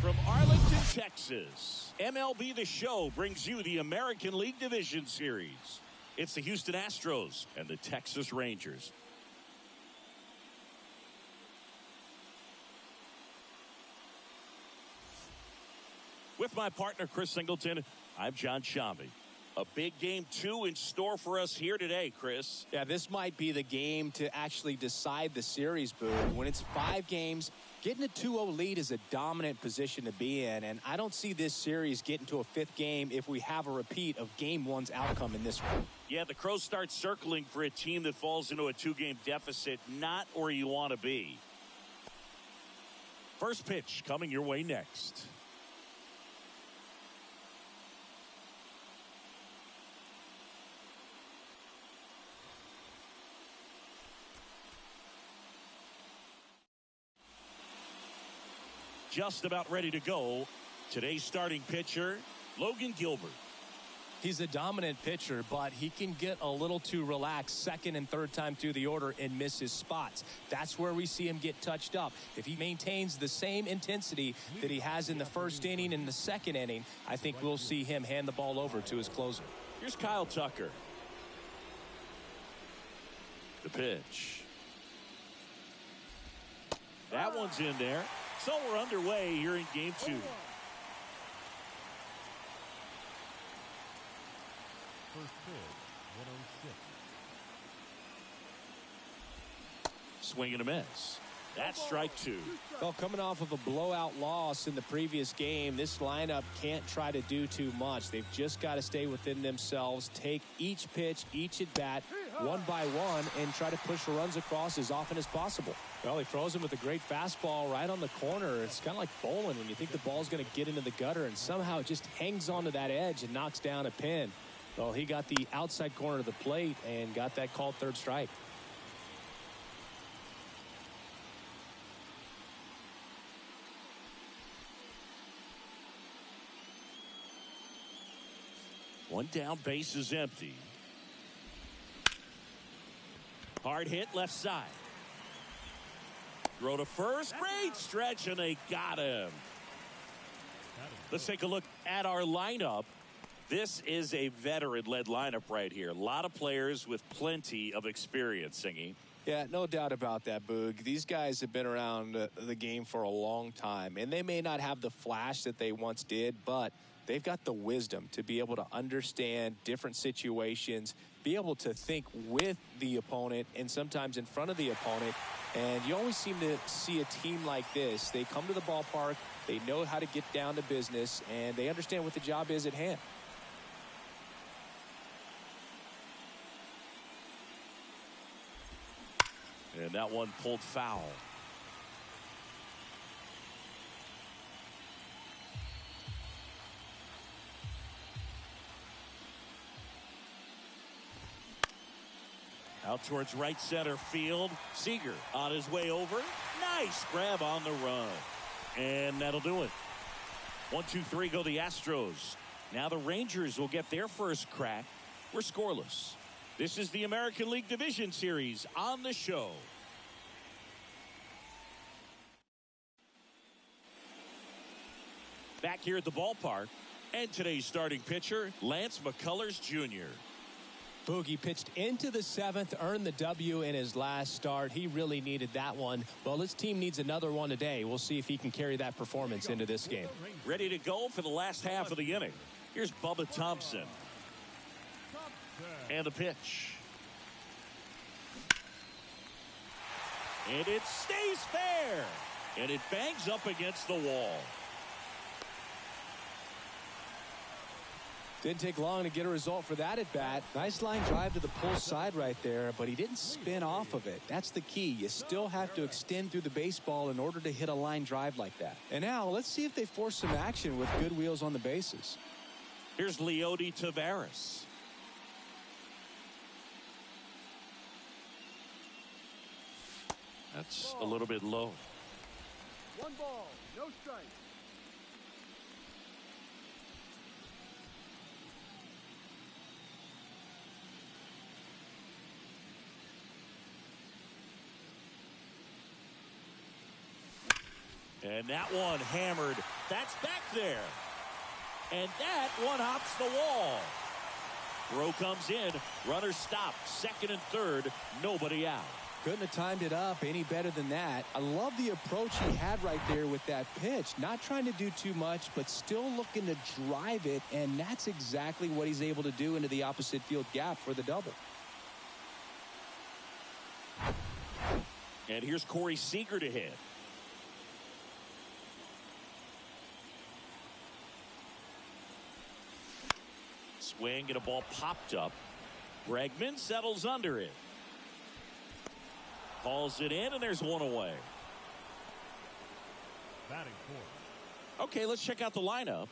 From Arlington, Texas, MLB The Show brings you the American League Division Series. It's the Houston Astros and the Texas Rangers. With my partner, Chris Singleton, I'm John Shambi. A big game 2 in store for us here today, Chris. Yeah, this might be the game to actually decide the series, Boog. When it's 5 games, getting a 2-0 lead is a dominant position to be in, and I don't see this series getting to a 5th game if we have a repeat of Game 1's outcome in this one. Yeah, the Crows start circling for a team that falls into a 2-game deficit, not where you want to be. First pitch coming your way next. Just about ready to go. Today's starting pitcher, Logan Gilbert. He's a dominant pitcher, but he can get a little too relaxed second and third time through the order and miss his spots. That's where we see him get touched up. If he maintains the same intensity that he has in the first inning and the second inning, I think we'll see him hand the ball over to his closer. Here's Kyle Tucker. The pitch. That one's in there. So we're underway here in game 2. First pitch, 106. Swing and a miss. That's strike 2. Well, coming off of a blowout loss in the previous game, this lineup can't try to do too much. They've just got to stay within themselves, take each pitch, each at bat, one by one, and try to push the runs across as often as possible. Well, he throws him with a great fastball right on the corner. It's kind of like bowling when you think the ball's going to get into the gutter, and somehow it just hangs onto that edge and knocks down a pin. Well, he got the outside corner of the plate and got that called third strike. One down, base is empty. Hard hit left side. Throw to first. Great stretch, and they got him. Let's take a look at our lineup. This is a veteran-led lineup right here. A lot of players with plenty of experience, Singy. Yeah, no doubt about that, Boog. These guys have been around the game for a long time, and they may not have the flash that they once did, but they've got the wisdom to be able to understand different situations, be able to think with the opponent and sometimes in front of the opponent. And you always seem to see a team like this. They come to the ballpark, they know how to get down to business, and they understand what the job is at hand. And that one pulled foul. Out towards right center field. Seager on his way over. Nice grab on the run. And that'll do it. 1, 2, 3 go the Astros. Now the Rangers will get their first crack. We're scoreless. This is the American League Division Series on the show. Back here at the ballpark. And today's starting pitcher, Lance McCullers Jr. Boogie pitched into the 7th, earned the W in his last start. He really needed that one. Well, his team needs another one today. We'll see if he can carry that performance into this game. Ready to go for the last half of the inning. Here's Bubba Thompson. And the pitch. And it stays fair. And it bangs up against the wall. Didn't take long to get a result for that at bat. Nice line drive to the pull side right there, but he didn't spin off of it. That's the key. You still have to extend through the baseball in order to hit a line drive like that. And now let's see if they force some action with good wheels on the bases. Here's Leody Taveras. That's a little bit low. 1 ball, no strike. And that one hammered. That's back there. And that one hops the wall. Throw comes in. Runner stopped. Second and third. Nobody out. Couldn't have timed it up any better than that. I love the approach he had right there with that pitch. Not trying to do too much, but still looking to drive it. And that's exactly what he's able to do into the opposite field gap for the double. And here's Corey Seager to hit. Swing and a ball popped up. Bregman settles under it. Calls it in, and there's one away. Batting fourth. Okay, let's check out the lineup.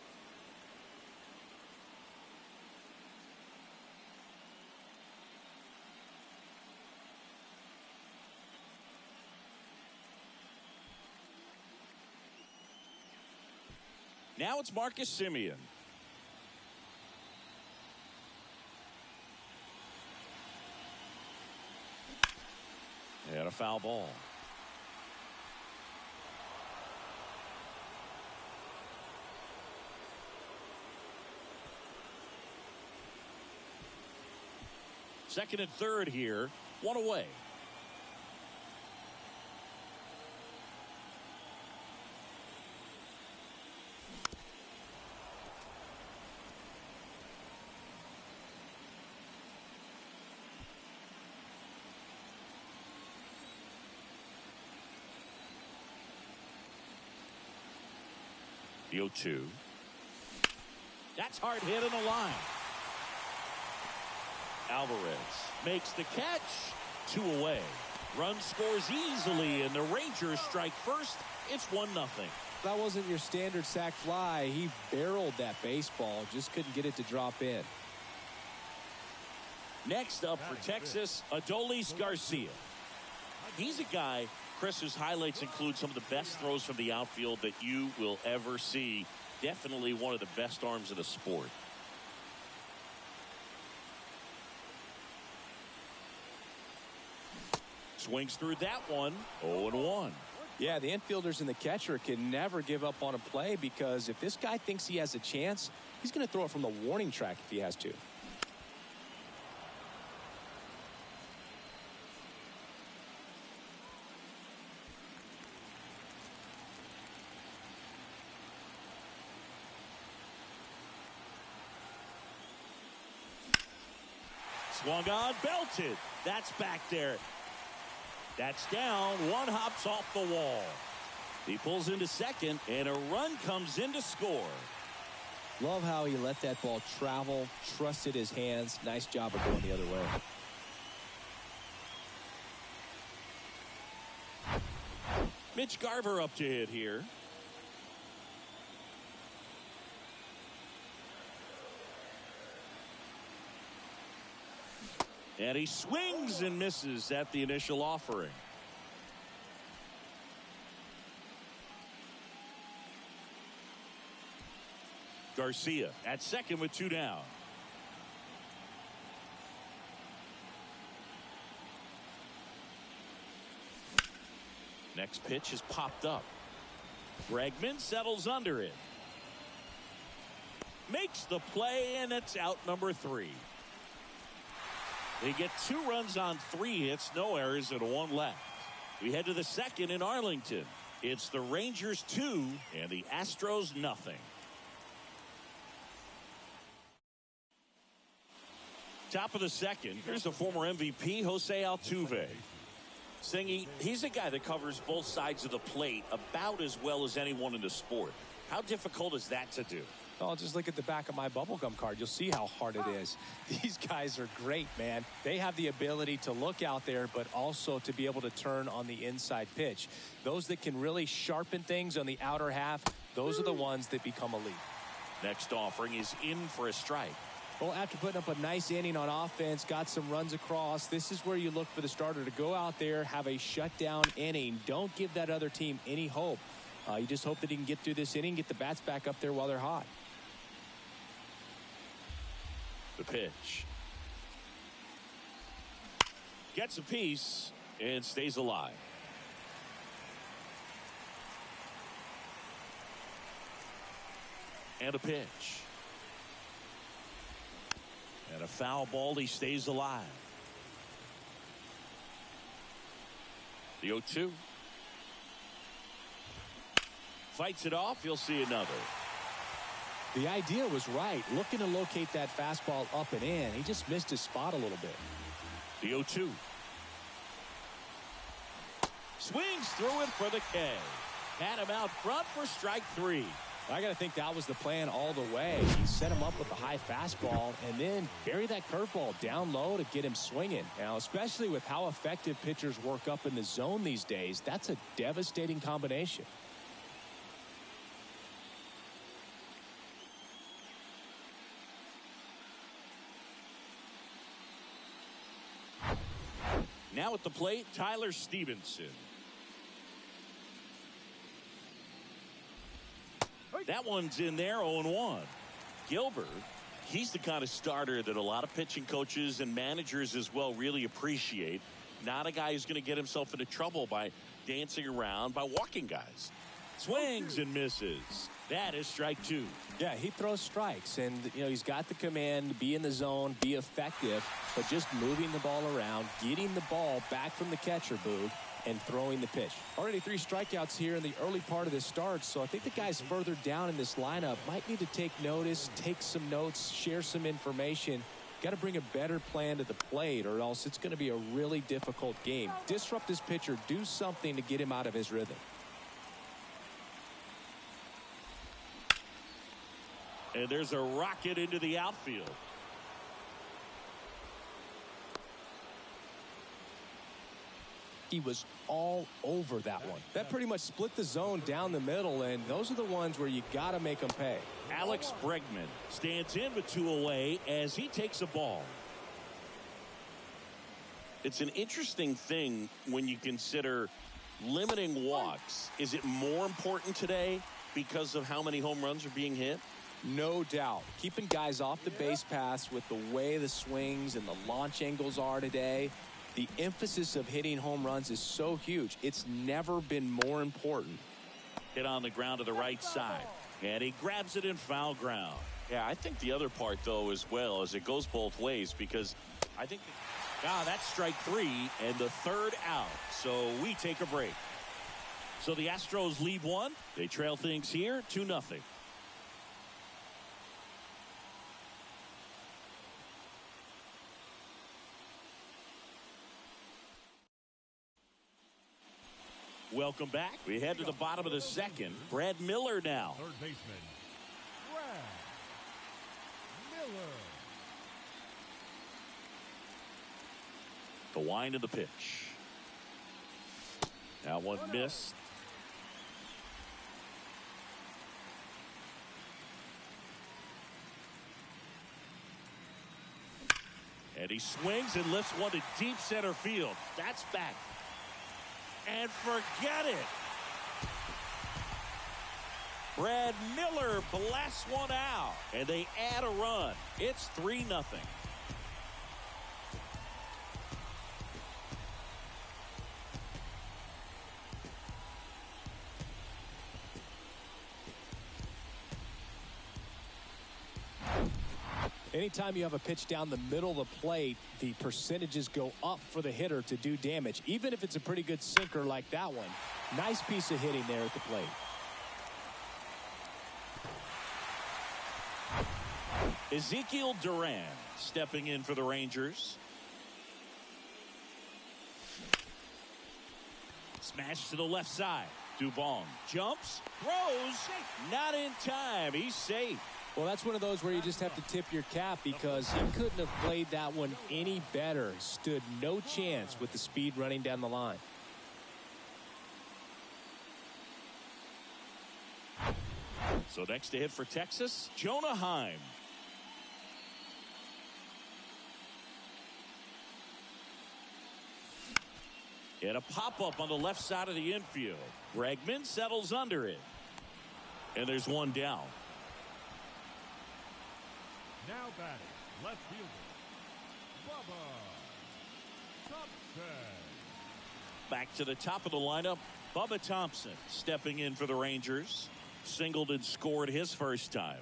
Now it's Marcus Semien. And a foul ball. Second and third here. One away. The 0-2. That's hard hit on the line. Alvarez makes the catch. 2 away. Run scores easily, and the Rangers strike first. It's 1-0. That wasn't your standard sac fly. He barreled that baseball. Just couldn't get it to drop in. Next up for Texas, Adolis Garcia. He's a guy, Chris, whose highlights include some of the best throws from the outfield that you will ever see. Definitely one of the best arms in the sport. Swings through that one. 0-1. Yeah, the infielders and the catcher can never give up on a play, because if this guy thinks he has a chance, he's going to throw it from the warning track if he has to. Swung on, belted. That's back there. That's down. One hops off the wall. He pulls into second, and a run comes in to score. Love how he let that ball travel, trusted his hands. Nice job of going the other way. Mitch Garver up to hit here. And he swings and misses at the initial offering. Garcia at second with 2 down. Next pitch is popped up. Bregman settles under it. Makes the play, and it's out number 3. They get 2 runs on 3 hits, no errors, and 1 left. We head to the second in Arlington. It's the Rangers 2 and the Astros nothing. Top of the second, here's the former MVP, Jose Altuve. Singy, he's a guy that covers both sides of the plate about as well as anyone in the sport. How difficult is that to do? Oh, just look at the back of my bubblegum card. You'll see how hard it is. These guys are great, man. They have the ability to look out there, but also to be able to turn on the inside pitch. Those that can really sharpen things on the outer half, those are the ones that become elite. Next offering is in for a strike. Well, after putting up a nice inning on offense, got some runs across, this is where you look for the starter to go out there, have a shutdown inning. Don't give that other team any hope. You just hope that he can get through this inning, get the bats back up there while they're hot. The pitch. Gets a piece and stays alive. And a pitch. And a foul ball. He stays alive. The 0-2. Fights it off. You'll see another. The idea was right. Looking to locate that fastball up and in. He just missed his spot a little bit. The 0-2. Swings through it for the K. Had him out front for strike 3. I got to think that was the plan all the way. He set him up with a high fastball and then bury that curveball down low to get him swinging. Now, especially with how effective pitchers work up in the zone these days, that's a devastating combination. Now at the plate, Tyler Stevenson. That one's in there, 0-1. Gilbert, he's the kind of starter that a lot of pitching coaches and managers as well really appreciate. Not a guy who's going to get himself into trouble by dancing around, by walking guys. Swings and misses. That is strike 2. Yeah, he throws strikes, and he's got the command to be in the zone, be effective, but just moving the ball around, getting the ball back from the catcher booth, and throwing the pitch. Already 3 strikeouts here in the early part of this start, so I think the guys further down in this lineup might need to take notice, take some notes, share some information. Got to bring a better plan to the plate, or else it's going to be a really difficult game. Disrupt this pitcher, do something to get him out of his rhythm. And there's a rocket into the outfield. He was all over that one. That pretty much split the zone down the middle, and those are the ones where you got to make them pay. Alex Bregman stands in with 2 away as he takes a ball. It's an interesting thing when you consider limiting walks. Is it more important today because of how many home runs are being hit? No doubt. Keeping guys off the base paths with the way the swings and the launch angles are today, the emphasis of hitting home runs is so huge. It's never been more important. Hit on the ground to the right side. And he grabs it in foul ground. Yeah, I think the other part, though, as well, is it goes both ways, because I think that's strike 3 and the 3rd out. So we take a break. So the Astros lead 1. They trail things here 2-0. Welcome back. We head to the bottom of the 2nd. Brad Miller now. Third baseman, Brad Miller. The wind of the pitch. Now one missed. And he swings and lifts one to deep center field. That's back. And forget it. Brad Miller blasts one out, and they add a run. It's 3-0. Anytime you have a pitch down the middle of the plate, the percentages go up for the hitter to do damage, even if it's a pretty good sinker like that one. Nice piece of hitting there at the plate. Ezekiel Duran stepping in for the Rangers. Smash to the left side. Dubon jumps, throws, not in time. He's safe. Well, that's one of those where you just have to tip your cap, because he couldn't have played that one any better. Stood no chance with the speed running down the line. So next to hit for Texas, Jonah Heim. And a pop-up on the left side of the infield. Bregman settles under it. And there's one down. Now batting, left fielder, Bubba Thompson. Back to the top of the lineup, Bubba Thompson stepping in for the Rangers. singled and scored his first time.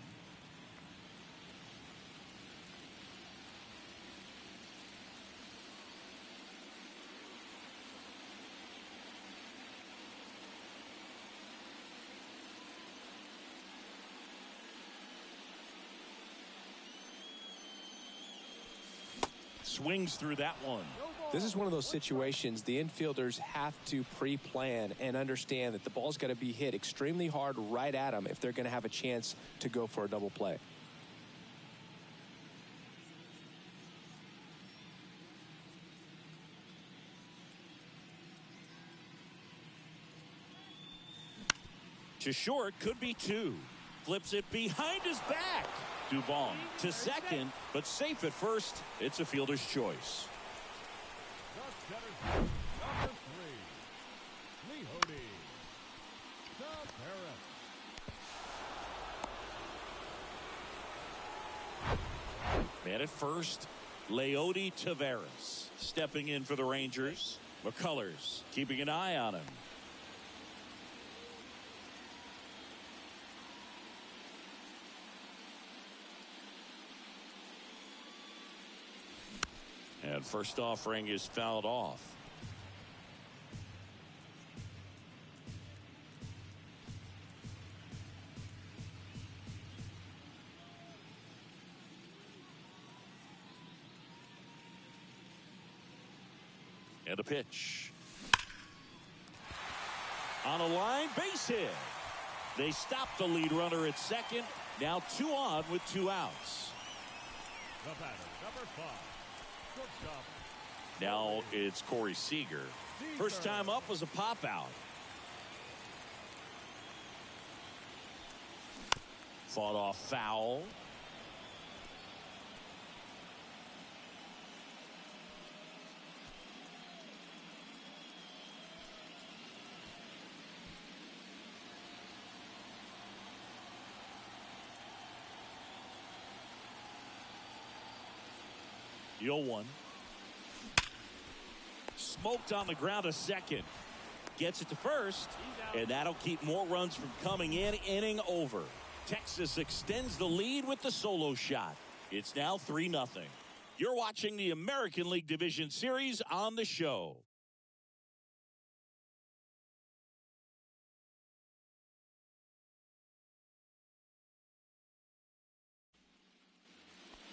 Swings through that one. This is one of those situations the infielders have to pre-plan and understand that the ball's got to be hit extremely hard right at them if they're going to have a chance to go for a double play. To short, could be two. Flips it behind his back. Dubon to second, but safe at first. It's a fielder's choice. Number 3, Leody Taveras. Man at first, Leody Taveras stepping in for the Rangers. McCullers keeping an eye on him. And first offering is fouled off. And a pitch. On a line, base hit. They stop the lead runner at second. Now 2 on with 2 outs. The batter, number 5. Now it's Corey Seager. First time up was a pop out. Fought off foul. The 0-1. Smoked on the ground a second. Gets it to first, and that'll keep more runs from coming in. Inning over. Texas extends the lead with the solo shot. It's now 3-0. You're watching the American League Division Series on the show.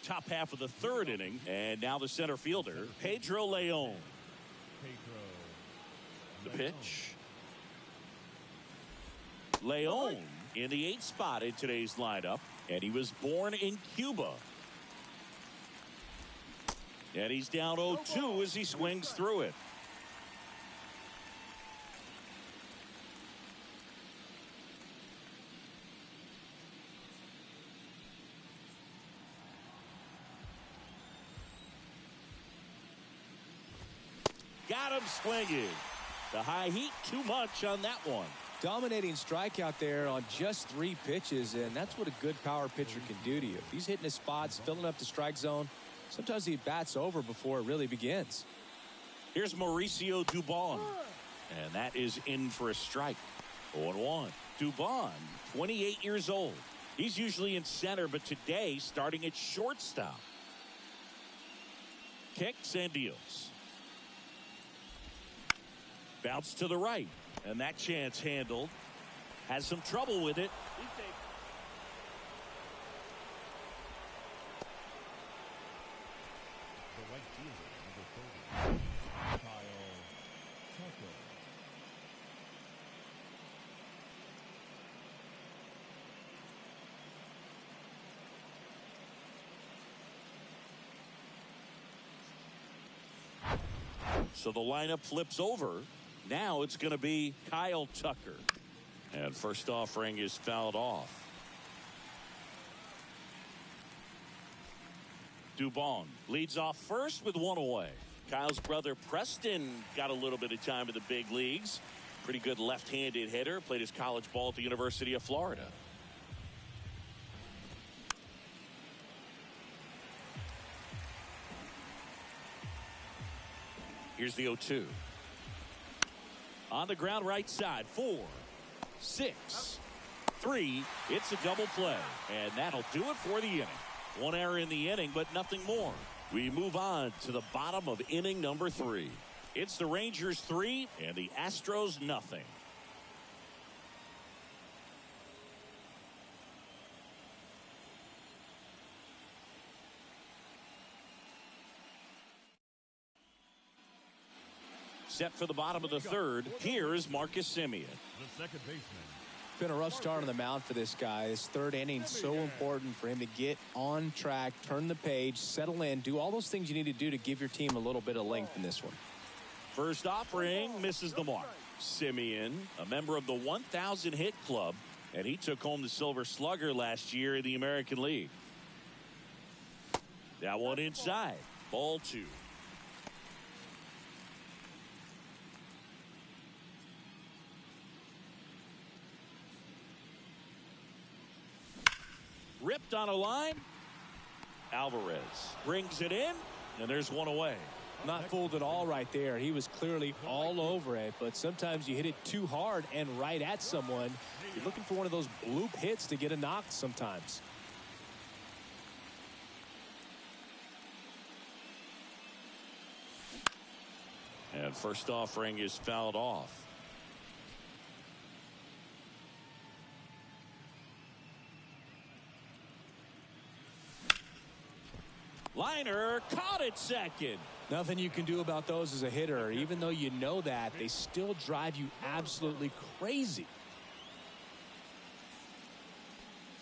Top half of the 3rd inning, and now the center fielder, Pedro Leon. The pitch. Leon in the 8th spot in today's lineup, and he was born in Cuba. And he's down 0-2 as he swings through it. Got him swinging. The high heat, too much on that one. Dominating strikeout there on just 3 pitches, and that's what a good power pitcher can do to you. If he's hitting his spots, filling up the strike zone, sometimes he bats over before it really begins. Here's Mauricio Dubon, and that is in for a strike. 0-1. Dubon, 28 years old. He's usually in center, but today starting at shortstop. Kicks and deals. Bounce to the right, and that chance handled. Has some trouble with it. The right fielder, number 30, Kyle Tucker. So the lineup flips over. Now it's going to be Kyle Tucker. And first offering is fouled off. Dubon leads off first with 1 away. Kyle's brother Preston got a little bit of time in the big leagues. Pretty good left-handed hitter. Played his college ball at the University of Florida. Here's the 0-2. On the ground right side. 4, 6. 3. It's a double play. And that'll do it for the inning. One error in the inning, but nothing more. We move on to the bottom of inning number 3. It's the Rangers 3 and the Astros nothing. Set for the bottom of the 3rd. Here's Marcus Semien. The second baseman. Been a rough start on the mound for this guy. His 3rd inning so important for him to get on track, turn the page, settle in, do all those things you need to do to give your team a little bit of length in this one. First offering misses the mark. Semien, a member of the 1,000 hit club, and he took home the Silver Slugger last year in the American League. That one inside. Ball 2. Ripped on a line. Alvarez brings it in, and there's one away. Not fooled at all right there. He was clearly all over it, but sometimes you hit it too hard and right at someone. You're looking for one of those bloop hits to get a knock sometimes. And first offering is fouled off. Liner caught it second. Nothing you can do about those as a hitter. Even though you know that, they still drive you absolutely crazy.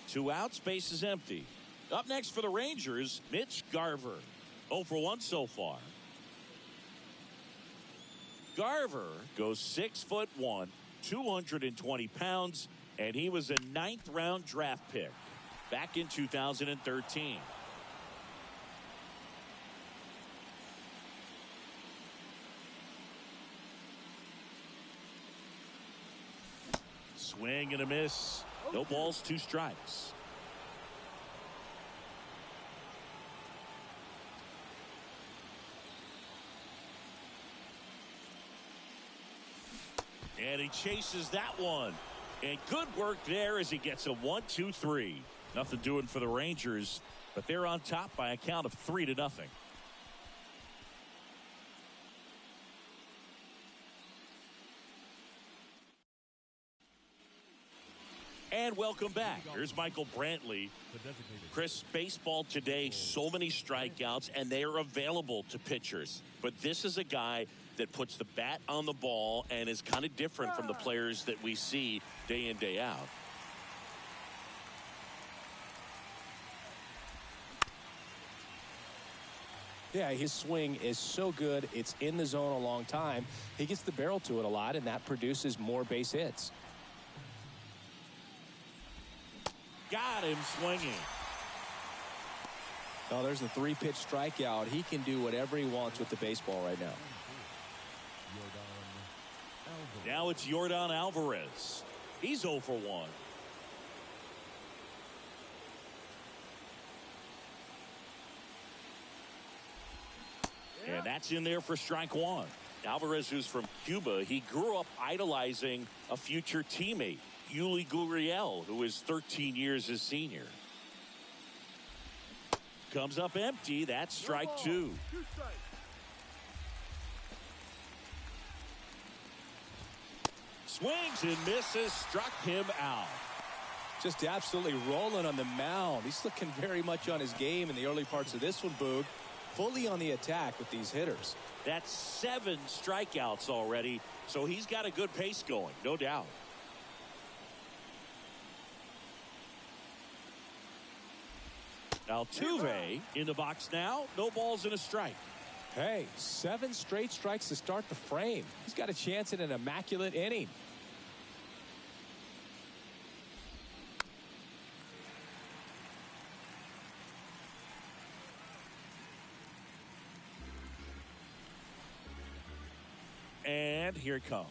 2 outs, base is empty. Up next for the Rangers, Mitch Garver. 0 for 1 so far. Garver goes 6'1", 220 pounds, and he was a 9th round draft pick back in 2013. Swing and a miss. No balls, 2 strikes. And he chases that one. And good work there as he gets a 1-2-3. Nothing doing for the Rangers, but they're on top by a count of 3-0. And welcome back. Here's Michael Brantley. Chris, baseball today, so many strikeouts, and they are available to pitchers. But this is a guy that puts the bat on the ball and is kind of different from the players that we see day in, day out. Yeah, his swing is so good. It's in the zone a long time. He gets the barrel to it a lot, and that produces more base hits. Got him swinging. Oh, there's a 3-pitch strikeout. He can do whatever he wants with the baseball right now. Now it's Yordan Alvarez. He's 0 for 1. And that's in there for strike 1. Alvarez, who's from Cuba, he grew up idolizing a future teammate, Yuli Gurriel, who is 13 years his senior. Comes up empty. That's strike 2. Swings and misses. Struck him out. Just absolutely rolling on the mound. He's looking very much on his game in the early parts of this one, Boog. Fully on the attack with these hitters. That's 7 strikeouts already, so he's got a good pace going, no doubt. Altuve in the box now. No balls and a strike. Hey, 7 straight strikes to start the frame. He's got a chance at an immaculate inning. And here it comes.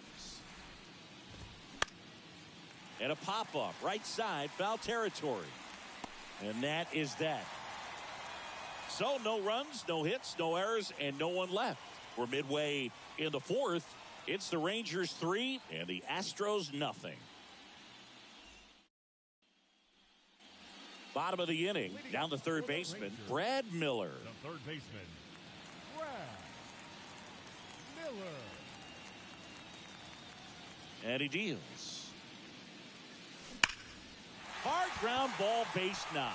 And a pop-up right side, foul territory. And that is that. So no runs, no hits, no errors, and no one left. We're midway in the 4th. It's the Rangers 3 and the Astros nothing. Bottom of the inning, down the third baseman, Brad Miller. The third baseman, Brad Miller. And he deals. Hard ground ball, base knock.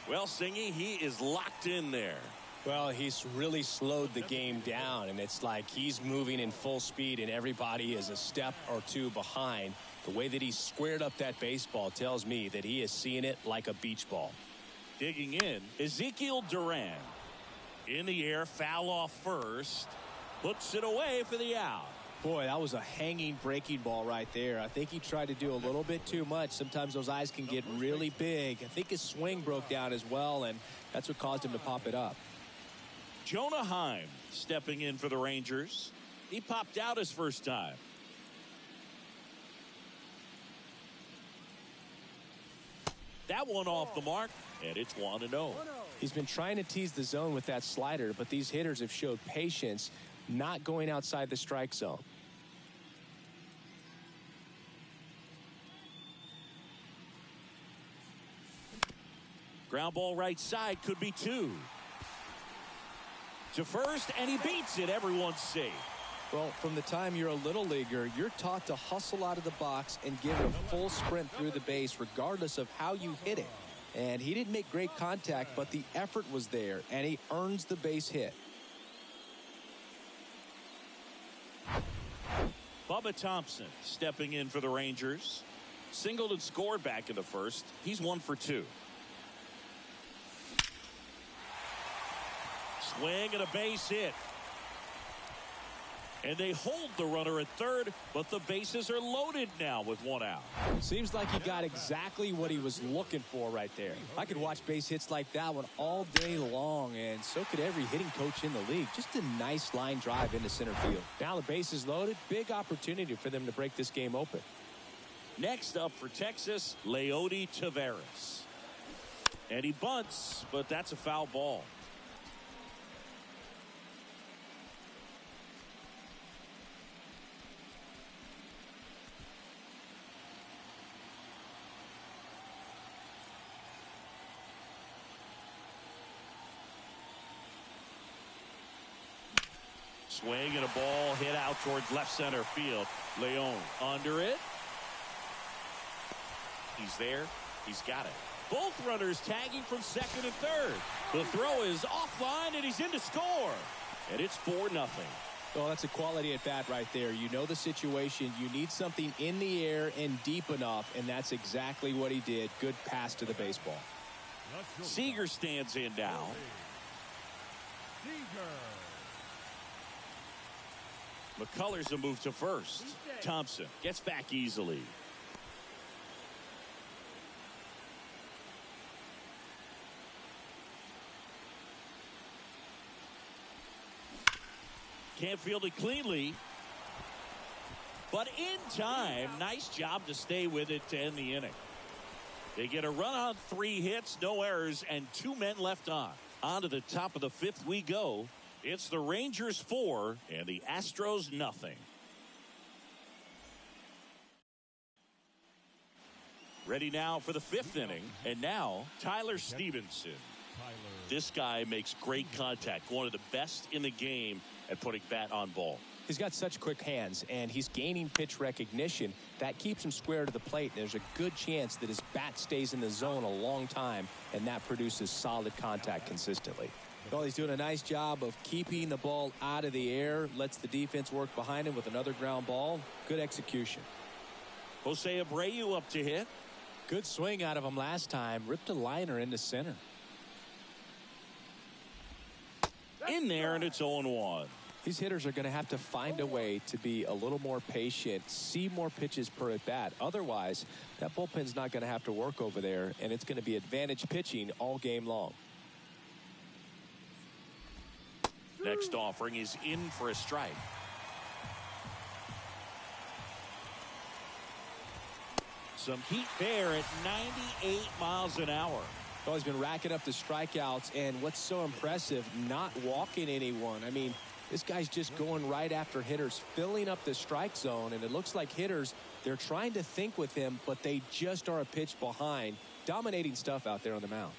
Well, Singy, he is locked in there. Well, he's really slowed the game down, and it's like he's moving in full speed, and everybody is a step or two behind. The way that he squared up that baseball tells me that he is seeing it like a beach ball. Digging in, Ezekiel Duran. In the air, foul off first. Puts it away for the out. Boy, that was a hanging breaking ball right there. I think he tried to do a little bit too much. Sometimes those eyes can get really big. I think his swing broke down as well, and that's what caused him to pop it up. Jonah Heim stepping in for the Rangers. He popped out his first time. That one off the mark, and it's 1-0. He's been trying to tease the zone with that slider, but these hitters have showed patience, not going outside the strike zone. Ground ball right side, could be 2. To first, and he beats it. Everyone's safe. Well, from the time you're a little leaguer, you're taught to hustle out of the box and give it a full sprint through the base regardless of how you hit it. And he didn't make great contact, but the effort was there, and he earns the base hit. Bubba Thompson stepping in for the Rangers. Singled and scored back in the first. He's 1 for 2. Swing and a base hit. And they hold the runner at third, but the bases are loaded now with 1 out. Seems like he got exactly what he was looking for right there. I could watch base hits like that one all day long, and so could every hitting coach in the league. Just a nice line drive into center field. Now the base is loaded. Big opportunity for them to break this game open. Next up for Texas, Leody Taveras. And he bunts, but that's a foul ball. Swing and a ball hit out towards left center field. Leon under it. He's there. He's got it. Both runners tagging from second and third. The throw is offline, and he's in to score. And it's 4-0. Well, that's a quality at bat right there. You know the situation. You need something in the air and deep enough, and that's exactly what he did. Good pass to the baseball. Seager stands in now. McCullers a move to first. Thompson gets back easily. Can't field it cleanly. But in time, nice job to stay with it to end the inning. They get a run on 3 hits, no errors, and 2 men left on. On to the top of the 5th we go. It's the Rangers 4 and the Astros 0. Ready now for the 5th inning. And now, Tyler Stevenson. This guy makes great contact. One of the best in the game at putting bat on ball. He's got such quick hands, and he's gaining pitch recognition. That keeps him square to the plate. There's a good chance that his bat stays in the zone a long time, and that produces solid contact consistently. Well, he's doing a nice job of keeping the ball out of the air, lets the defense work behind him with another ground ball. Good execution. Jose Abreu up to hit. Good swing out of him last time. Ripped a liner into center. In there, and it's 0-1. These hitters are going to have to find a way to be a little more patient, see more pitches per at bat. Otherwise, that bullpen's not going to have to work over there, and it's going to be advantage pitching all game long. Next offering is in for a strike. Some heat there at 98 miles an hour. Well, he's been racking up the strikeouts, and what's so impressive, not walking anyone. I mean, This guy's just going right after hitters, filling up the strike zone, and it looks like hitters, they're trying to think with him, but they just are a pitch behind. Dominating stuff out there on the mound.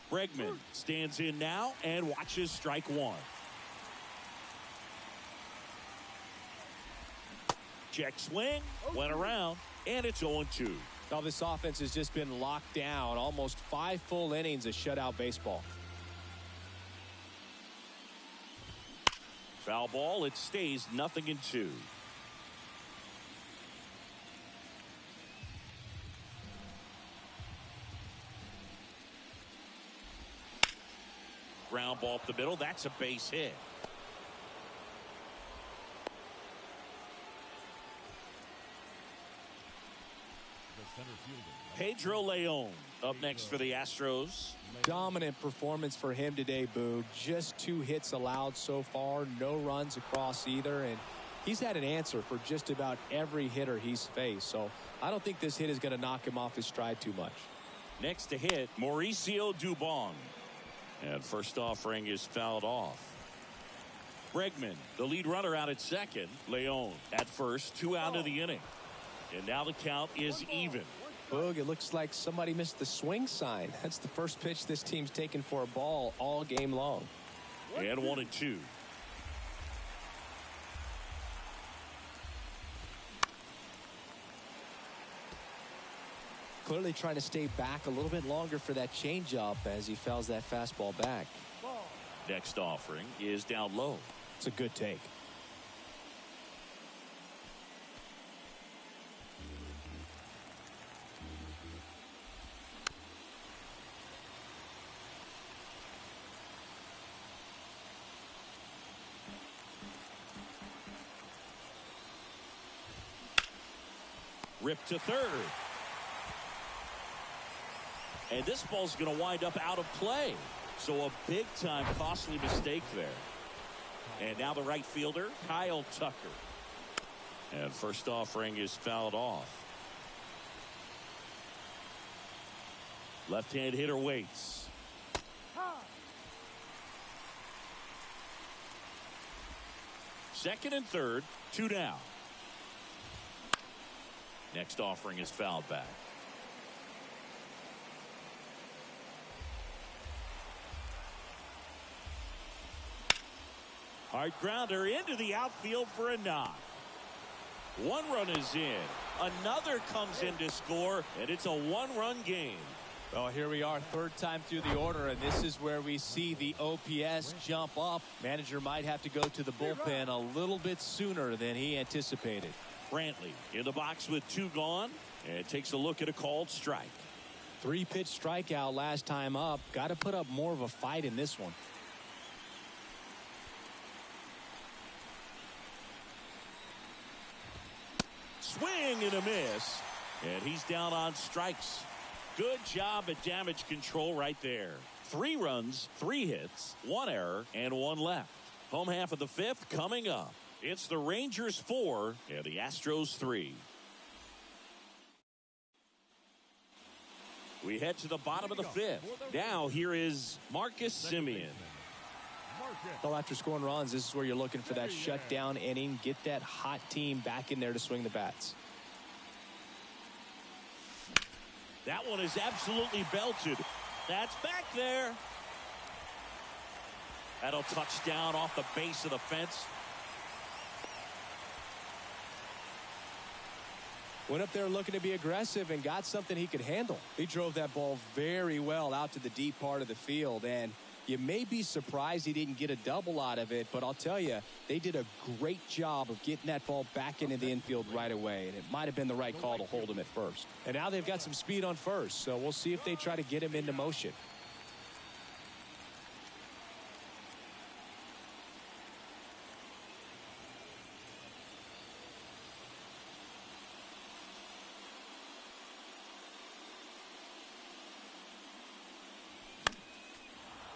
Bregman stands in now and watches strike one. Check swing, went around, and it's 0-2. Now this offense has just been locked down. Almost 5 full innings of shutout baseball. Foul ball, it stays 0-2. Ground ball up the middle, that's a base hit. Pedro Leon up next for the Astros. Dominant performance for him today, Boo. Just 2 hits allowed so far, no runs across either, and he's had an answer for just about every hitter he's faced. So I don't think this hit is going to knock him off his stride too much. Next to hit, Mauricio Dubon. And first offering is fouled off. Bregman, the lead runner, out at second. Leon at first, 2 out of the inning. And now the count is even. Boog, it looks like somebody missed the swing sign. That's the first pitch this team's taken for a ball all game long. And 1-2. Clearly trying to stay back a little bit longer for that changeup as he fouls that fastball back. Next offering is down low. It's a good take. Ripped to third. And this ball's going to wind up out of play. So a big-time costly mistake there. And now the right fielder, Kyle Tucker. And first offering is fouled off. Left-hand hitter waits. Second and third, 2 down. Next offering is fouled back. Hard grounder into the outfield for a knock. 1 run is in. Another comes in to score, and it's a 1-run game. Well, here we are, 3rd time through the order, and this is where we see the OPS jump up. Manager might have to go to the bullpen a little bit sooner than he anticipated. Brantley in the box with 2 gone, and takes a look at a called strike. 3-pitch strikeout last time up. Got to put up more of a fight in this one. Swing and a miss, and he's down on strikes. Good job at damage control right there. 3 runs, 3 hits, 1 error, and 1 left. Home half of the 5th coming up. It's the Rangers 4 and the Astros 3. We head to the bottom of the 5th. Now here is Marcus Semien. Well, after scoring runs, this is where you're looking for that shutdown inning. Get that hot team back in there to swing the bats. That one is absolutely belted. That's back there. That'll touch down off the base of the fence. Went up there looking to be aggressive and got something he could handle. He drove that ball very well out to the deep part of the field, and you may be surprised he didn't get a double out of it, but I'll tell you, they did a great job of getting that ball back into the infield right away, and it might have been the right call to hold him at first. And now they've got some speed on first, so we'll see if they try to get him into motion.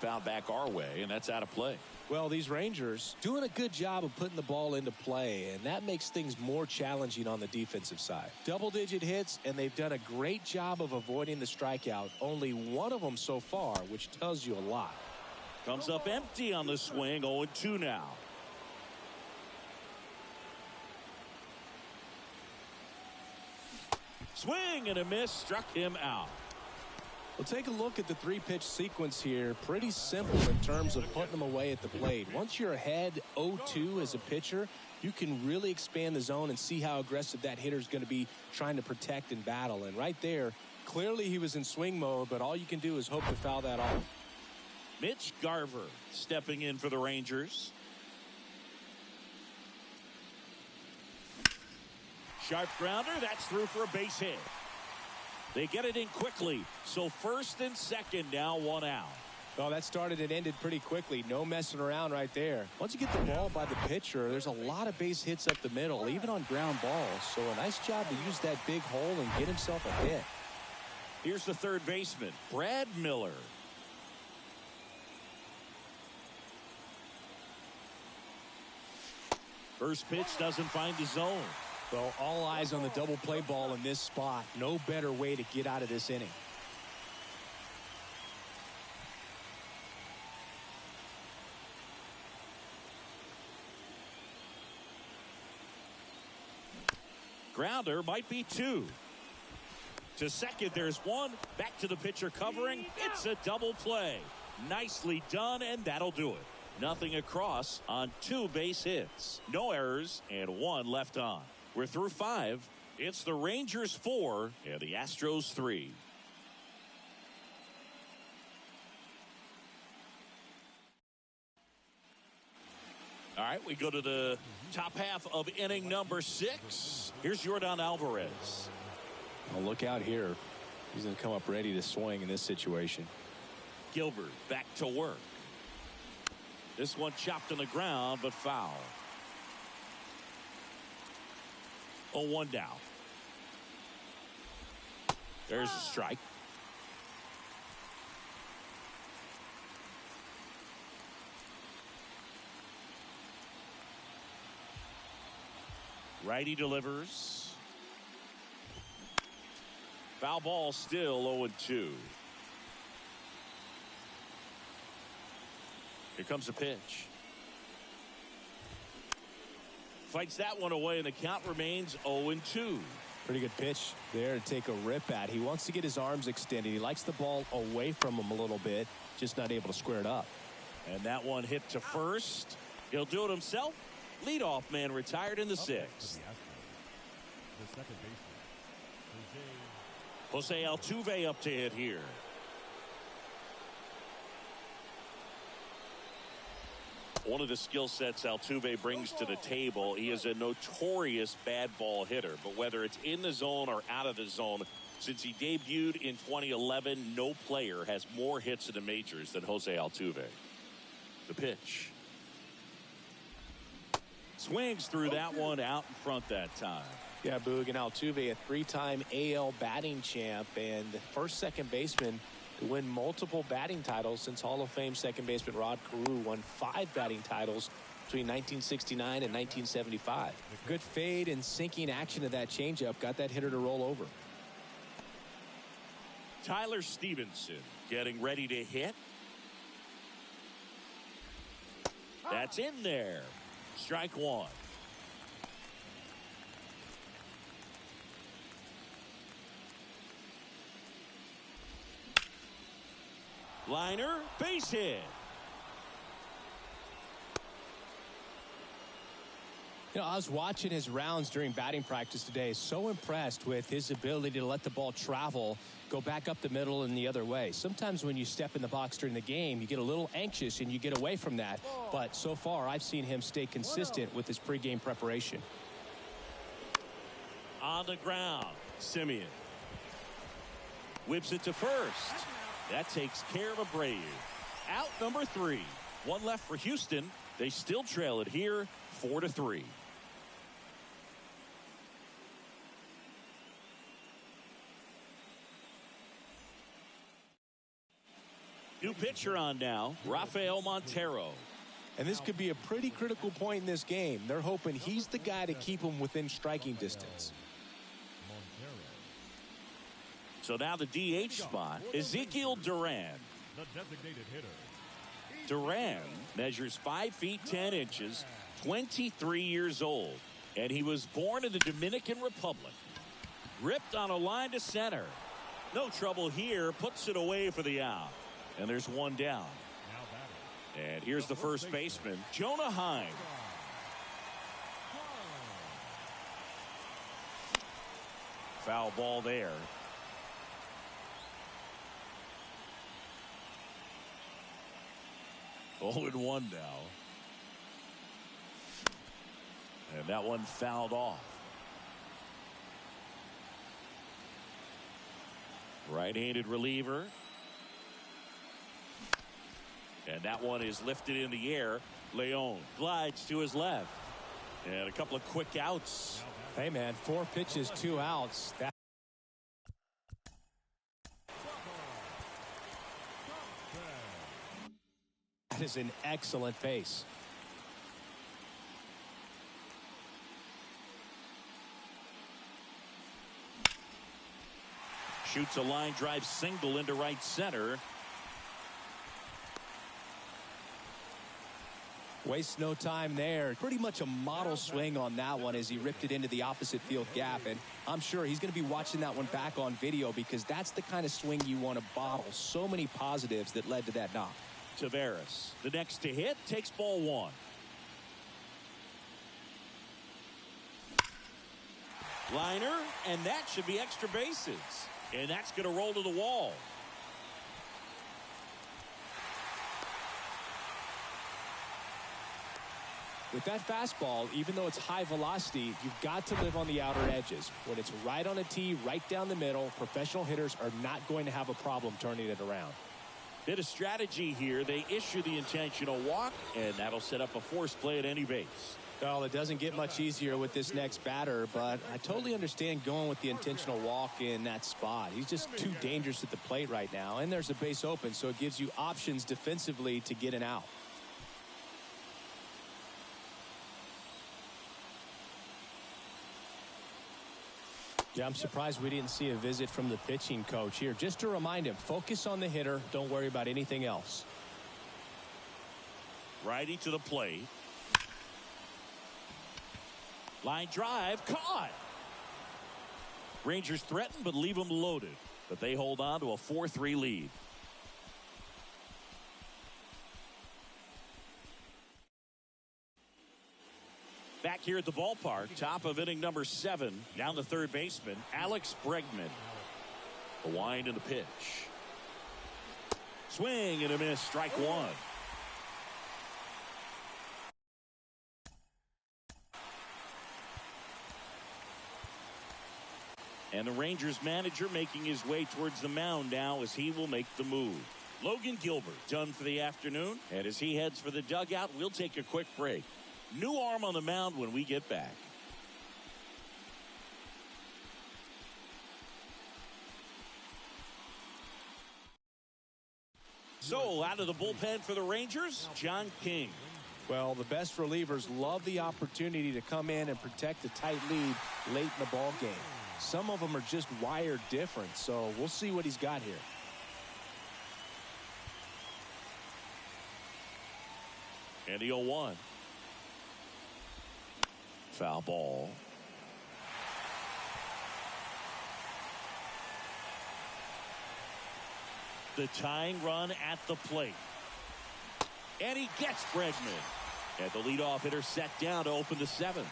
Foul back our way, and that's out of play. Well, these Rangers doing a good job of putting the ball into play, and that makes things more challenging on the defensive side. Double-digit hits, and they've done a great job of avoiding the strikeout. Only 1 of them so far, which tells you a lot. Comes up empty on the swing. 0-2 now. Swing and a miss. Struck him out. Well, take a look at the three-pitch sequence here. Pretty simple in terms of putting them away at the plate. Once you're ahead 0-2 as a pitcher, you can really expand the zone and see how aggressive that hitter is going to be trying to protect and battle. And right there, clearly he was in swing mode, but all you can do is hope to foul that off. Mitch Garver stepping in for the Rangers. Sharp grounder. That's through for a base hit. They get it in quickly. So first and second now, 1 out. Well, that started and ended pretty quickly. No messing around right there. Once you get the ball by the pitcher, there's a lot of base hits up the middle, even on ground balls. So a nice job to use that big hole and get himself a hit. Here's the third baseman, Brad Miller. First pitch doesn't find the zone. Well, all eyes on the double play ball in this spot. No better way to get out of this inning. Grounder might be 2. To second, there's 1. Back to the pitcher covering. It's a double play. Nicely done, and that'll do it. Nothing across on 2 base hits. No errors, and 1 left on. We're through 5. It's the Rangers 4 and the Astros 3. All right, we go to the top half of inning number 6. Here's Yordan Alvarez. Well, look out here. He's going to come up ready to swing in this situation. Gilbert back to work. This one chopped on the ground, but foul. 0-1 down. There's a strike. Righty delivers. Foul ball, still 0-2. Here comes the pitch. Fights that one away, and the count remains 0-2. Pretty good pitch there to take a rip at. He wants to get his arms extended. He likes the ball away from him a little bit, just not able to square it up. And that one hit to first. He'll do it himself. Leadoff man retired in the 6th. The second baseman, Jose Altuve up to hit here. One of the skill sets Altuve brings to the table, he is a notorious bad ball hitter. But whether it's in the zone or out of the zone, since he debuted in 2011, no player has more hits in the majors than Jose Altuve. The pitch. Swings through that one out in front that time. Yeah, Boog, and Altuve, a 3-time AL batting champ and first second baseman to win multiple batting titles since Hall of Fame second baseman Rod Carew won 5 batting titles between 1969 and 1975. Good fade and sinking action of that changeup got that hitter to roll over. Tyler Stevenson getting ready to hit. That's in there. Strike 1. Liner, base hit. You know, I was watching his rounds during batting practice today. So impressed with his ability to let the ball travel, go back up the middle and the other way. Sometimes when you step in the box during the game, you get a little anxious and you get away from that. But so far, I've seen him stay consistent with his pregame preparation. On the ground, Simeon whips it to first. That takes care of Abreu. Out number 3. 1 left for Houston. They still trail it here, 4-3. New pitcher on now, Rafael Montero. And this could be a pretty critical point in this game. They're hoping he's the guy to keep them within striking distance. So now the DH spot, Ezekiel Duran. the designated hitter. Duran measures 5 feet 10 inches, 23 years old, and he was born in the Dominican Republic. Ripped on a line to center. No trouble here, puts it away for the out. And there's one down. And here's the first baseman, Jonah Heim. Foul ball there. 0-1 now. And that one fouled off. Right-handed reliever. And that one is lifted in the air. Leon glides to his left. And a couple of quick outs. Hey, man, 4 pitches, 2 outs. That is an excellent pace. Shoots a line drive single into right center. Wastes no time there. Pretty much a model swing on that one as he ripped it into the opposite field gap. And I'm sure he's going to be watching that one back on video because that's the kind of swing you want to bottle. So many positives that led to that knock. Taveras, the next to hit, takes ball 1. Liner, and that should be extra bases. And that's going to roll to the wall. With that fastball, even though it's high velocity, you've got to live on the outer edges. When it's right on a tee, right down the middle, professional hitters are not going to have a problem turning it around. Bit of strategy here. They issue the intentional walk, and that'll set up a forced play at any base. Well, it doesn't get much easier with this next batter, but I totally understand going with the intentional walk in that spot. He's just too dangerous at the plate right now, and there's a base open, so it gives you options defensively to get an out. Yeah, I'm surprised we didn't see a visit from the pitching coach here. Just to remind him, focus on the hitter. Don't worry about anything else. Righty to the plate. Line drive, caught. Rangers threaten, but leave them loaded. But they hold on to a 4-3 lead. Back here at the ballpark, top of inning number 7, down the third baseman, Alex Bregman. The wind and the pitch. Swing and a miss, strike 1. And the Rangers manager making his way towards the mound now as he will make the move. Logan Gilbert done for the afternoon. And as he heads for the dugout, we'll take a quick break. New arm on the mound when we get back. So out of the bullpen for the Rangers, John King. Well, the best relievers love the opportunity to come in and protect a tight lead late in the ball game. Some of them are just wired different, so we'll see what he's got here. And the 0-1. Foul ball. The tying run at the plate. And he gets Bregman. And the leadoff hitter set down to open the 7th.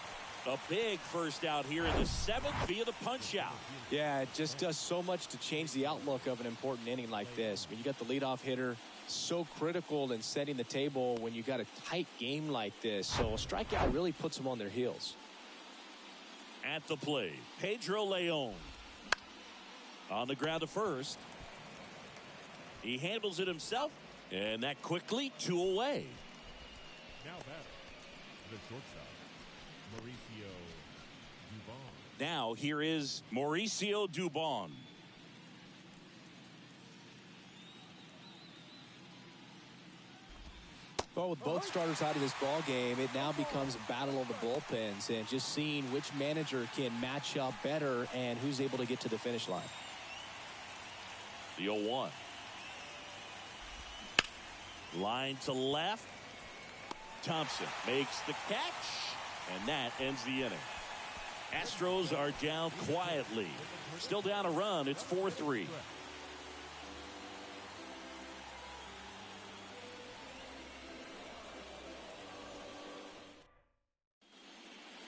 A big first out here in the 7th via the punch out. Yeah, it just does so much to change the outlook of an important inning like this. When you got the leadoff hitter, so critical in setting the table when you got a tight game like this. So a strikeout really puts them on their heels. At the plate, Pedro Leon. On the ground to first. He handles it himself. And that quickly 2 away. Now batter, the shortstop, Mauricio Dubon. Now here is Mauricio Dubon. Well, with both starters out of this ball game, it now becomes a battle of the bullpens and just seeing which manager can match up better and who's able to get to the finish line. The 0-1. Line to left. Thompson makes the catch, and that ends the inning. Astros are down quietly. Still down a run. It's 4-3.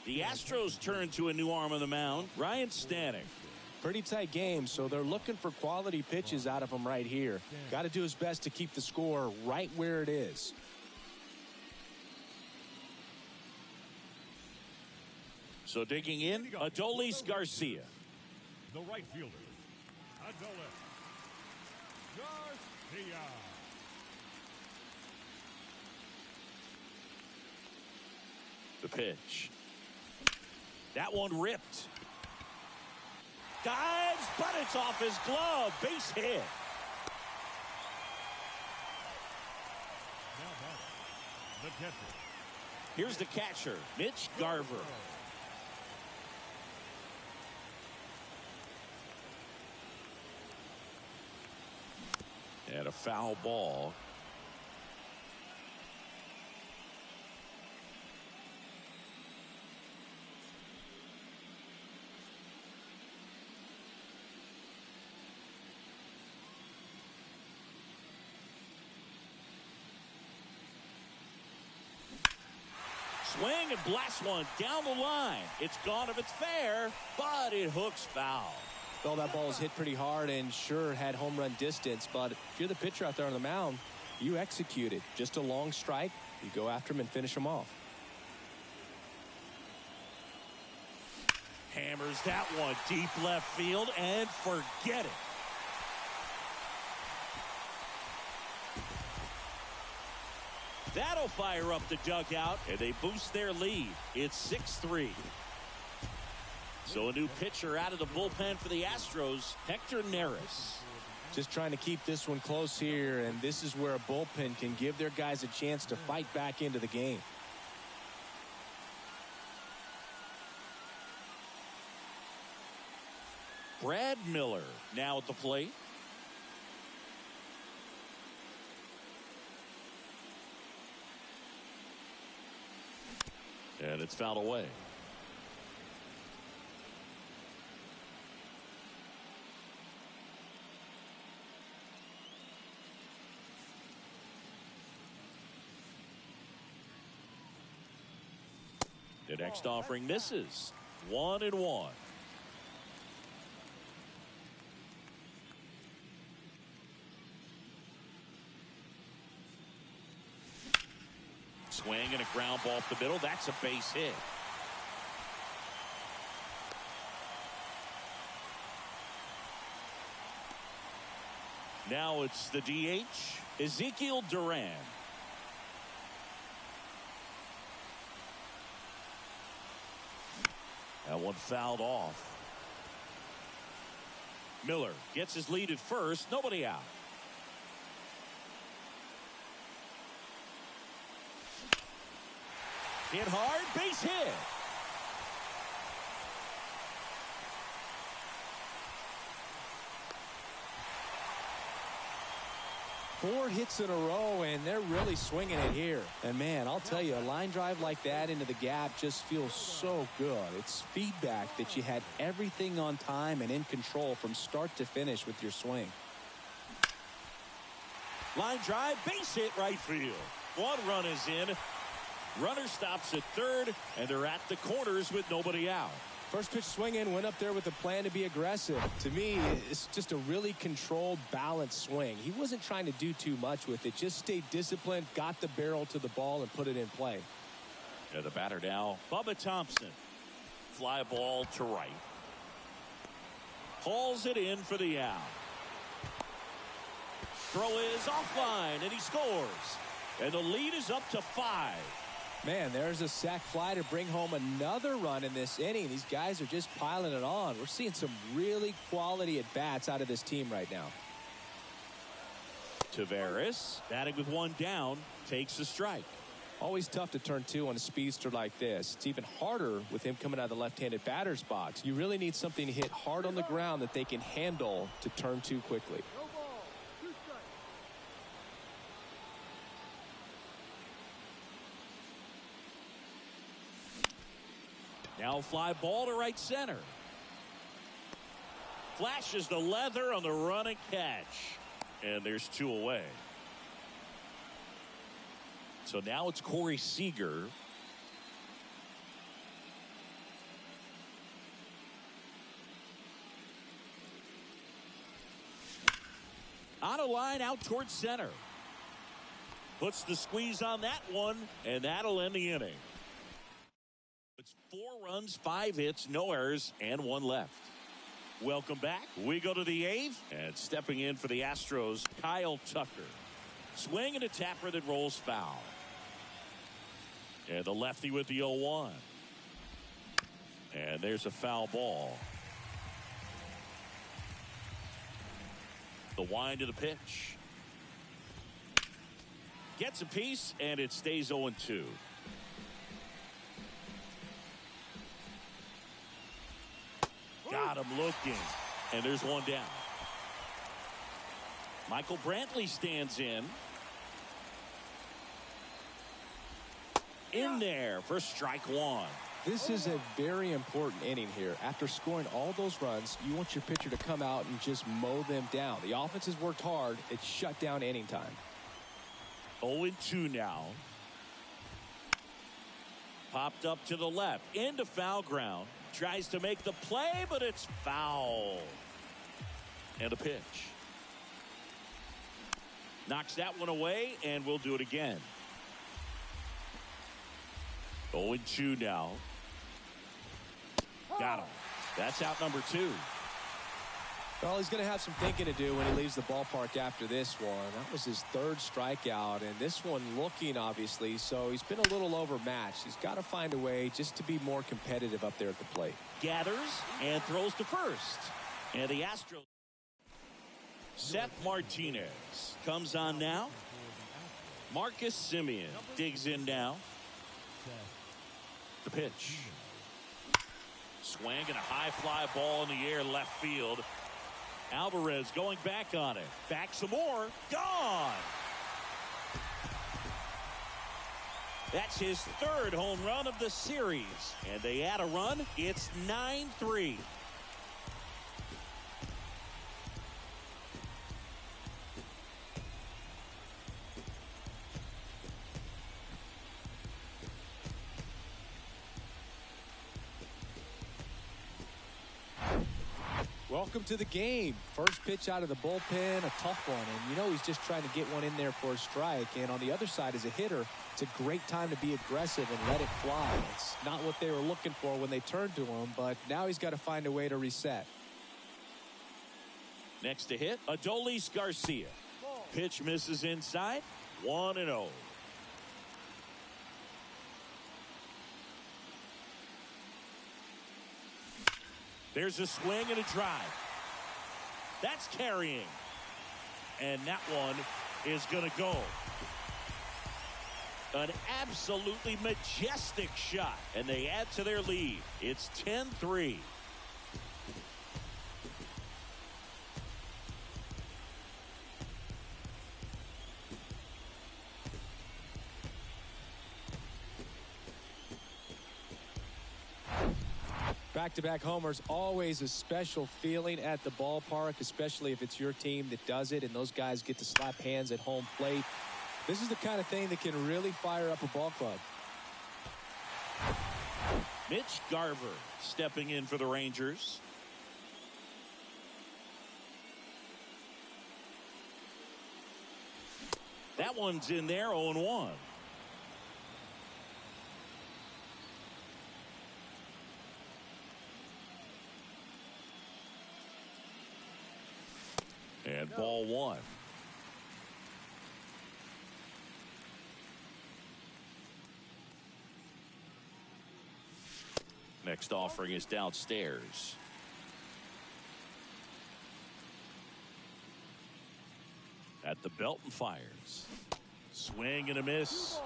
The Astros turn to a new arm on the mound, Ryan Stanek. Pretty tight game, so they're looking for quality pitches out of him right here. Got to do his best to keep the score right where it is. So digging in, Adolis Garcia. The right fielder, Adolis Garcia. The pitch. That one ripped. Dives, but it's off his glove. Base hit. Now batting, the catcher. Here's the catcher, Mitch Garver. And a foul ball. Swing and blast one down the line. It's gone if it's fair, but it hooks foul. Well, that ball was hit pretty hard and sure had home run distance, but if you're the pitcher out there on the mound, you execute it. Just a long strike. You go after him and finish him off. Hammers that one deep left field and forget it. That'll fire up the dugout, and they boost their lead. It's 6-3. So a new pitcher out of the bullpen for the Astros, Hector Neris. Just trying to keep this one close here, and this is where a bullpen can give their guys a chance to fight back into the game. Brad Miller now at the plate. And it's fouled away. The next offering misses. 1-1. Swing and a ground ball up the middle. That's a base hit. Now it's the DH, Ezekiel Duran. That one fouled off. Miller gets his lead at first. Nobody out. Hit hard, base hit. Four hits in a row, and they're really swinging it here. And man, I'll tell you, a line drive like that into the gap just feels so good. It's feedback that you had everything on time and in control from start to finish with your swing. Line drive, base hit right field. One run is in. Runner stops at third, and they're at the corners with nobody out. First pitch swinging, went up there with a plan to be aggressive. To me, it's just a really controlled, balanced swing. He wasn't trying to do too much with it. Just stayed disciplined, got the barrel to the ball, and put it in play. Yeah, the batter now, Bubba Thompson. Fly ball to right. Hauls it in for the out. Throw is offline, and he scores. And the lead is up to 5. Man, there's a sac fly to bring home another run in this inning. These guys are just piling it on. We're seeing some really quality at-bats out of this team right now. Taveras, batting with one down, takes the strike. Always tough to turn two on a speedster like this. It's even harder with him coming out of the left-handed batter's box. You really need something to hit hard on the ground that they can handle to turn two quickly. Now fly ball to right center. Flashes the leather on the run and catch. And there's 2 away. So now it's Corey Seager. On a line out towards center. Puts the squeeze on that one, and that'll end the inning. It's 4 runs, 5 hits, no errors, and 1 left. Welcome back. We go to the 8th, and stepping in for the Astros, Kyle Tucker. Swing and a tapper that rolls foul. And the lefty with the 0-1. And there's a foul ball. The wind to the pitch. Gets a piece, and it stays 0-2. Got him looking. And there's 1 down. Michael Brantley stands in. In there for strike 1. This is a very important inning here. After scoring all those runs, you want your pitcher to come out and just mow them down. The offense has worked hard. It's shut down inning time. 0-2 now. Popped up to the left. Into foul ground. Tries to make the play, but it's foul. And a pitch. Knocks that one away, and we'll do it again. 0-2 now. Got him. That's out number 2. Well, he's going to have some thinking to do when he leaves the ballpark after this one. That was his 3rd strikeout, and this one looking, obviously, so he's been a little overmatched. He's got to find a way just to be more competitive up there at the plate. Gathers and throws to first. And the Astros. Seth Martinez comes on now. Marcus Semien digs in now. The pitch. Swing and a high fly ball in the air left field. Alvarez going back on it. Back some more. Gone. That's his 3rd home run of the series. And they add a run. It's 9-3. Welcome to the game. First pitch out of the bullpen, a tough one. And you know he's just trying to get one in there for a strike. And on the other side, as a hitter, it's a great time to be aggressive and let it fly. It's not what they were looking for when they turned to him, but now he's got to find a way to reset. Next to hit, Adolis Garcia. Pitch misses inside. 1-0. There's a swing and a drive. That's carrying. And that one is going to go. An absolutely majestic shot. And they add to their lead. It's 10-3. Back-to-back homers, always a special feeling at the ballpark, especially if it's your team that does it and those guys get to slap hands at home plate. This is the kind of thing that can really fire up a ball club. Mitch Garver stepping in for the Rangers. That one's in there, 0-1. And ball 1. Next offering is downstairs. At the belt and fires. Swing and a miss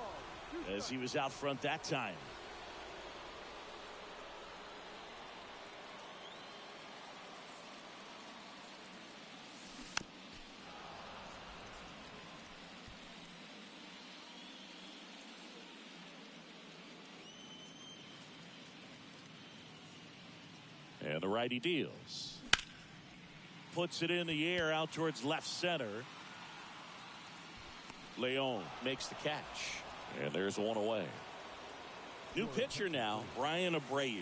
as he was out front that time. And the righty deals. Puts it in the air out towards left center. Leon makes the catch. And there's one away. New pitcher now, Brian Abreu.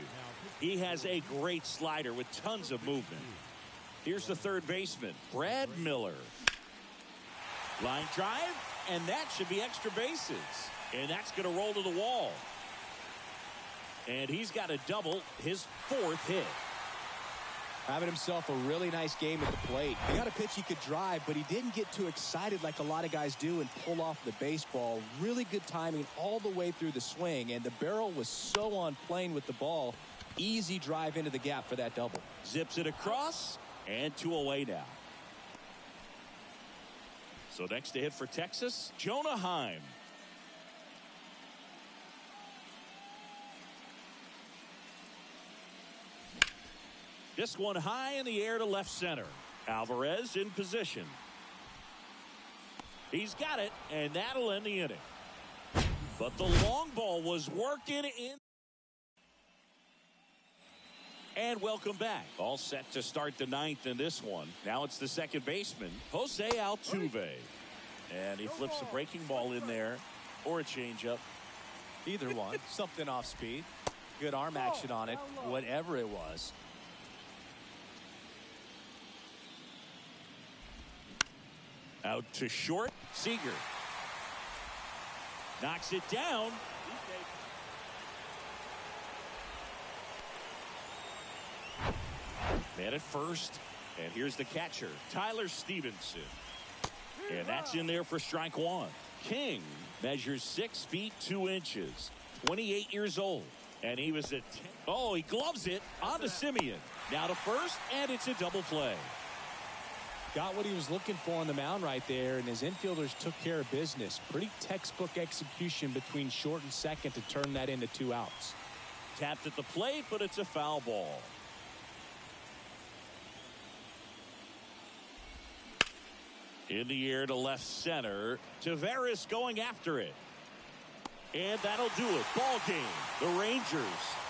He has a great slider with tons of movement. Here's the third baseman, Brad Miller. Line drive, and that should be extra bases. And that's going to roll to the wall. And he's got a double, his fourth hit. Having himself a really nice game at the plate. He got a pitch he could drive, but he didn't get too excited like a lot of guys do and pull off the baseball. Really good timing all the way through the swing, and the barrel was so on plane with the ball. Easy drive into the gap for that double. Zips it across, and 2 away now. So next to hit for Texas, Jonah Heim. This one high in the air to left center. Alvarez in position. He's got it, and that'll end the inning. But the long ball was working in. And welcome back. All set to start the ninth in this one. Now it's the second baseman, Jose Altuve. And he flips a breaking ball in there, or a changeup. Either one. Something off speed. Good arm action on it, whatever it was. Out to short, Seager. Knocks it down. Man at first, and here's the catcher, Tyler Stevenson. And that's in there for strike one. King measures 6 feet 2 inches, 28 years old. And he was at 10. Oh, he gloves it onto Simeon. Now to first, and it's a double play. Got what he was looking for on the mound right there, and his infielders took care of business. Pretty textbook execution between short and second to turn that into 2 outs. Tapped at the plate, but it's a foul ball. In the air to left center. Taveras going after it. And that'll do it. Ball game. The Rangers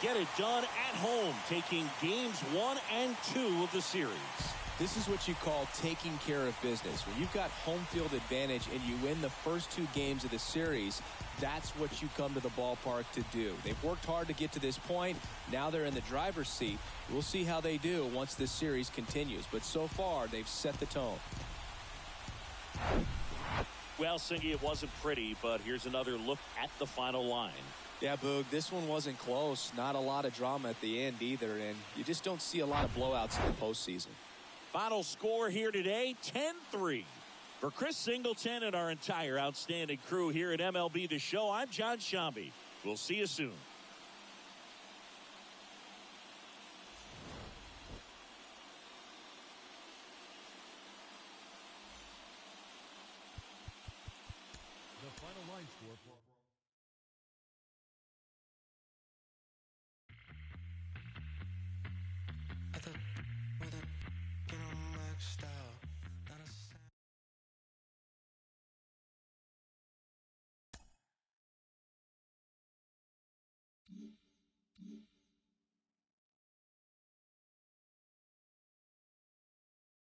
get it done at home, taking games 1 and 2 of the series. This is what you call taking care of business. When you've got home field advantage and you win the first 2 games of the series, that's what you come to the ballpark to do. They've worked hard to get to this point. Now they're in the driver's seat. We'll see how they do once this series continues. But so far, they've set the tone. Well, Singy, it wasn't pretty, but here's another look at the final line. Yeah, Boog, this one wasn't close. Not a lot of drama at the end either, and you just don't see a lot of blowouts in the postseason. Final score here today, 10-3. For Chris Singleton and our entire outstanding crew here at MLB The Show, I'm John Shambi. We'll see you soon. The final line score for